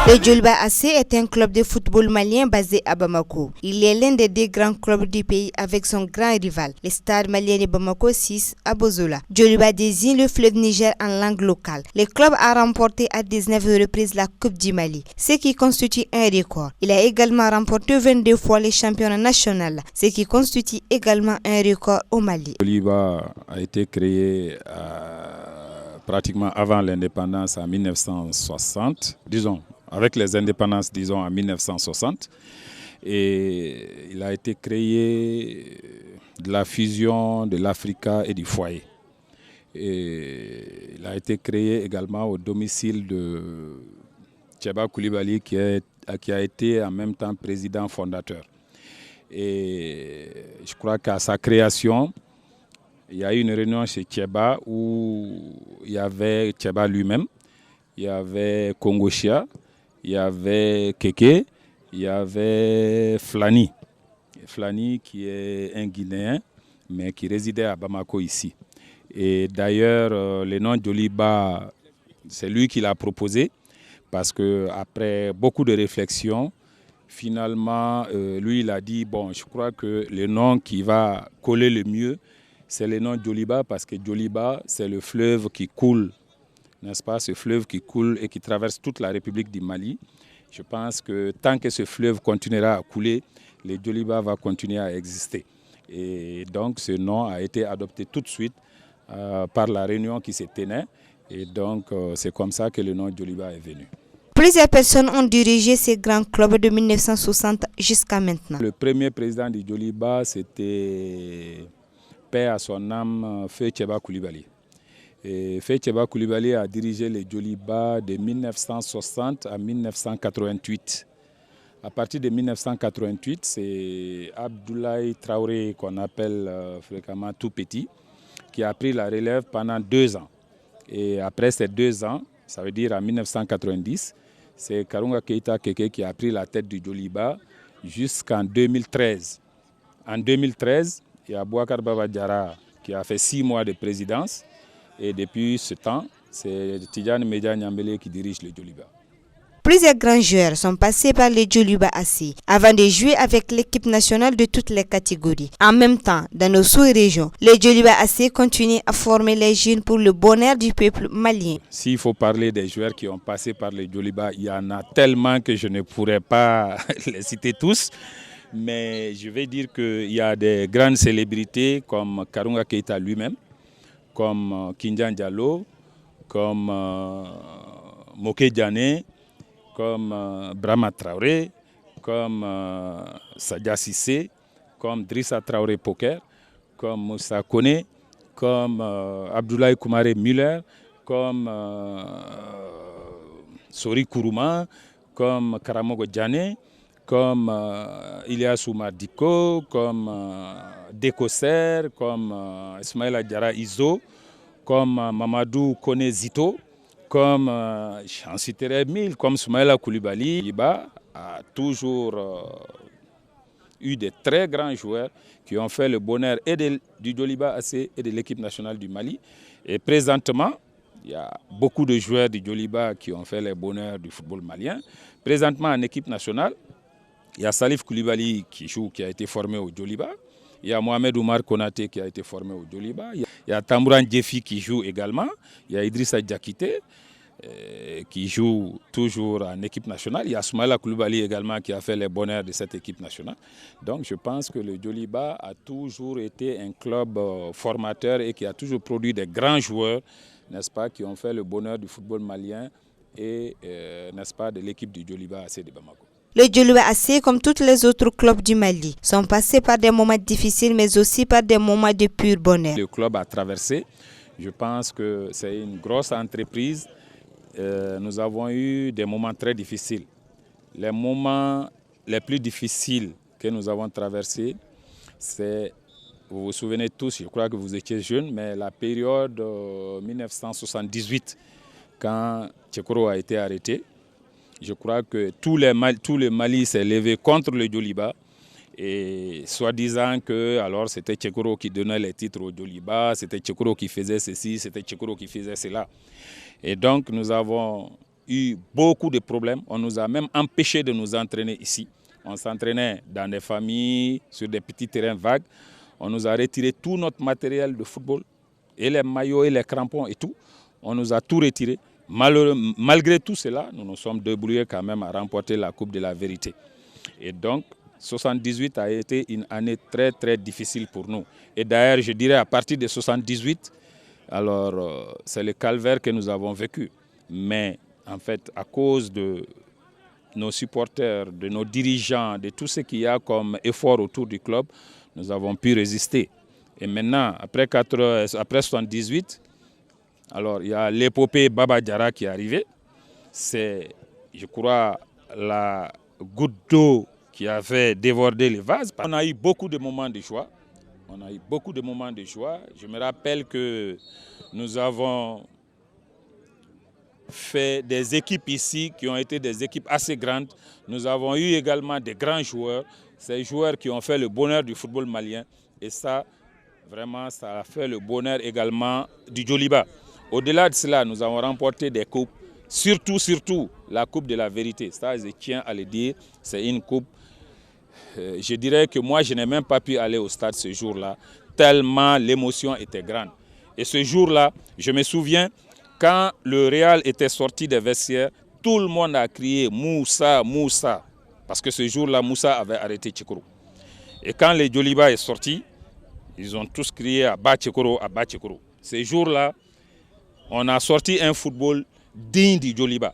Le Djoliba AC est un club de football malien basé à Bamako. Il est l'un des deux grands clubs du pays avec son grand rival, le Stade malien de Bamako 6 à Bozola. Djoliba désigne le fleuve Niger en langue locale. Le club a remporté à 19 reprises la Coupe du Mali, ce qui constitue un record. Il a également remporté 22 fois les championnats nationaux, ce qui constitue également un record au Mali. Djoliba a été créé pratiquement avant l'indépendance en 1960, disons. Avec les indépendances, disons, en 1960. Et il a été créé de la fusion de l'Africa et du Foyer. Et il a été créé également au domicile de Tcheba Koulibaly, qui a été en même temps président fondateur. Et je crois qu'à sa création, il y a eu une réunion chez Tcheba où il y avait Tcheba lui-même, il y avait Kongochia, il y avait Keke, il y avait Flani. Flani qui est un Guinéen, mais qui résidait à Bamako ici. Et d'ailleurs, le nom Djoliba, c'est lui qui l'a proposé, parce qu'après beaucoup de réflexions, finalement, lui, il a dit, bon, je crois que le nom qui va coller le mieux, c'est le nom Djoliba, parce que Djoliba, c'est le fleuve qui coule, n'est-ce pas, ce fleuve qui coule et qui traverse toute la République du Mali. Je pense que tant que ce fleuve continuera à couler, le Djoliba va continuer à exister. Et donc ce nom a été adopté tout de suite par la réunion qui se tenait. Et donc c'est comme ça que le nom Djoliba est venu. Plusieurs personnes ont dirigé ces grands clubs de 1960 jusqu'à maintenant. Le premier président du Djoliba, c'était, paix à son âme, Feu Tcheba Koulibaly. Et Feu Tcheba Koulibaly a dirigé le Djoliba de 1960 à 1988. À partir de 1988, c'est Abdoulaye Traoré, qu'on appelle fréquemment tout petit, qui a pris la relève pendant 2 ans. Et après ces 2 ans, ça veut dire en 1990, c'est Karunga Keita Keke qui a pris la tête du Djoliba jusqu'en 2013. En 2013, il y a Bouakar Baba Diarra qui a fait 6 mois de présidence. Et depuis ce temps, c'est Tidjane Média Nyambélé qui dirige le Djoliba. Plusieurs grands joueurs sont passés par le Djoliba AC avant de jouer avec l'équipe nationale de toutes les catégories. En même temps, dans nos sous-régions, le Djoliba AC continue à former les jeunes pour le bonheur du peuple malien. S'il faut parler des joueurs qui ont passé par le Djoliba, il y en a tellement que je ne pourrais pas les citer tous. Mais je vais dire qu'il y a des grandes célébrités comme Karunga Keita lui-même, comme Kindian Diallo, comme Moké Diané, comme Brahma Traoré, comme Sadia Sissé, comme Drissa Traoré Poker, comme Moussa Kone, comme Abdoulaye Koumaré Müller, comme Sori Kourouma, comme Karamogo Diané, comme Ilyas Oumar Diko, comme Dekosser, comme Ismaïla Diarra Izo, comme Mamadou Kone Zito, comme j'en citerai 1000, comme Soumaïla Koulibaly. Djoliba a toujours eu de très grands joueurs qui ont fait le bonheur et du Djoliba AC et de l'équipe nationale du Mali. Et présentement, il y a beaucoup de joueurs du Djoliba qui ont fait le bonheur du football malien. Présentement en équipe nationale, il y a Salif Koulibaly qui joue, qui a été formé au Djoliba. Il y a Mohamed Oumar Konaté qui a été formé au Djoliba. Il y a Tambouran Djefi qui joue également. Il y a Idrissa Diakité qui joue toujours en équipe nationale. Il y a Soumaïla Koulibaly également qui a fait le bonheur de cette équipe nationale. Donc je pense que le Djoliba a toujours été un club formateur et qui a toujours produit des grands joueurs, n'est-ce pas, qui ont fait le bonheur du football malien et, n'est-ce pas, de l'équipe du Djoliba AC de Bamako. Le Djoliba AC, comme tous les autres clubs du Mali, sont passés par des moments difficiles, mais aussi par des moments de pur bonheur. Le club a traversé. Je pense que c'est une grosse entreprise. Nous avons eu des moments très difficiles. Les moments les plus difficiles que nous avons traversés, c'est, vous vous souvenez tous, je crois que vous étiez jeunes, mais la période 1978, quand Tchekoro a été arrêté. Je crois que tout le Mali s'est levé contre le Djoliba. Et soi-disant que alors c'était Tchekoro qui donnait les titres au Djoliba, c'était Tchekoro qui faisait ceci, c'était Tchekoro qui faisait cela. Et donc nous avons eu beaucoup de problèmes. On nous a même empêchés de nous entraîner ici. On s'entraînait dans des familles, sur des petits terrains vagues. On nous a retiré tout notre matériel de football, et les maillots et les crampons et tout. On nous a tout retiré. Malgré tout cela, nous nous sommes débrouillés quand même à remporter la Coupe de la Vérité. Et donc, 78 a été une année très très difficile pour nous. Et d'ailleurs, je dirais à partir de 78, alors c'est le calvaire que nous avons vécu. Mais en fait, à cause de nos supporters, de nos dirigeants, de tout ce qu'il y a comme effort autour du club, nous avons pu résister. Et maintenant, après 78, alors il y a l'épopée Baba Diarra qui est arrivée. C'est, je crois, la goutte d'eau qui a fait déborder les vases. On a eu beaucoup de moments de joie. Je me rappelle que nous avons fait des équipes ici qui ont été des équipes assez grandes. Nous avons eu également des grands joueurs, ces joueurs qui ont fait le bonheur du football malien. Et ça, vraiment, ça a fait le bonheur également du Djoliba. Au-delà de cela, nous avons remporté des coupes, surtout la Coupe de la Vérité. Ça, je tiens à le dire, c'est une coupe. Je dirais que moi, je n'ai même pas pu aller au stade ce jour-là, tellement l'émotion était grande. Et ce jour-là, je me souviens, quand le Real était sorti des vestiaires, tout le monde a crié « Moussa, Moussa », parce que ce jour-là, Moussa avait arrêté Tchekoro. Et quand le Djoliba est sorti, ils ont tous crié « Abba Tchekoro, Abba Tchekoro ». Ce jour-là, on a sorti un football digne du Djoliba.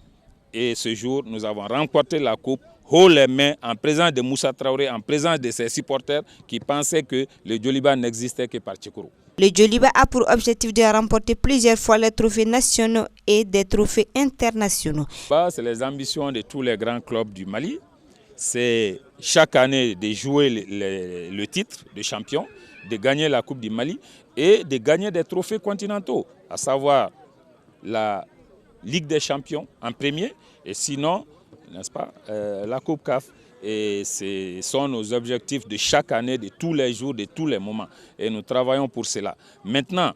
Et ce jour, nous avons remporté la coupe haut les mains en présence de Moussa Traoré, en présence de ses supporters qui pensaient que le Djoliba n'existait que par Tchekoro. Le Djoliba a pour objectif de remporter plusieurs fois les trophées nationaux et des trophées internationaux. C'est les ambitions de tous les grands clubs du Mali. C'est chaque année de jouer le titre de champion, de gagner la Coupe du Mali et de gagner des trophées continentaux, à savoir la Ligue des champions en premier et sinon, n'est-ce pas, la Coupe CAF. Et ce sont nos objectifs de chaque année, de tous les jours, de tous les moments. Et nous travaillons pour cela. Maintenant,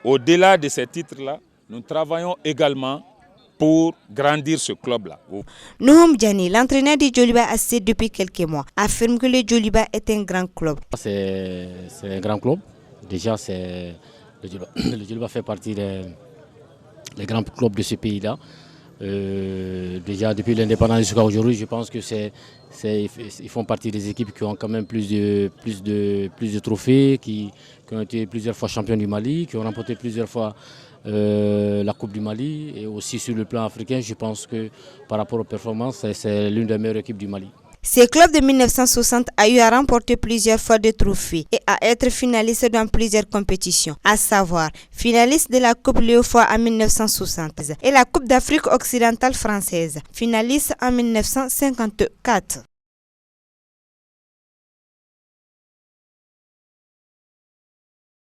au-delà de ces titres-là, nous travaillons également pour grandir ce club-là. Nouhoum Diani, l'entraîneur du Djoliba AC depuis quelques mois, affirme que le Djoliba est un grand club. C'est un grand club. Déjà, le Djoliba fait partie des grands clubs de ce pays-là. Déjà depuis l'indépendance jusqu'à aujourd'hui, je pense que ils font partie des équipes qui ont quand même plus de trophées, qui ont été plusieurs fois champions du Mali, qui ont remporté plusieurs fois la Coupe du Mali. Et aussi sur le plan africain, je pense que par rapport aux performances, c'est l'une des meilleures équipes du Mali. Ce club de 1960 a eu à remporter plusieurs fois de trophées et à être finaliste dans plusieurs compétitions, à savoir finaliste de la Coupe Léopold en 1960 et la Coupe d'Afrique occidentale française, finaliste en 1954.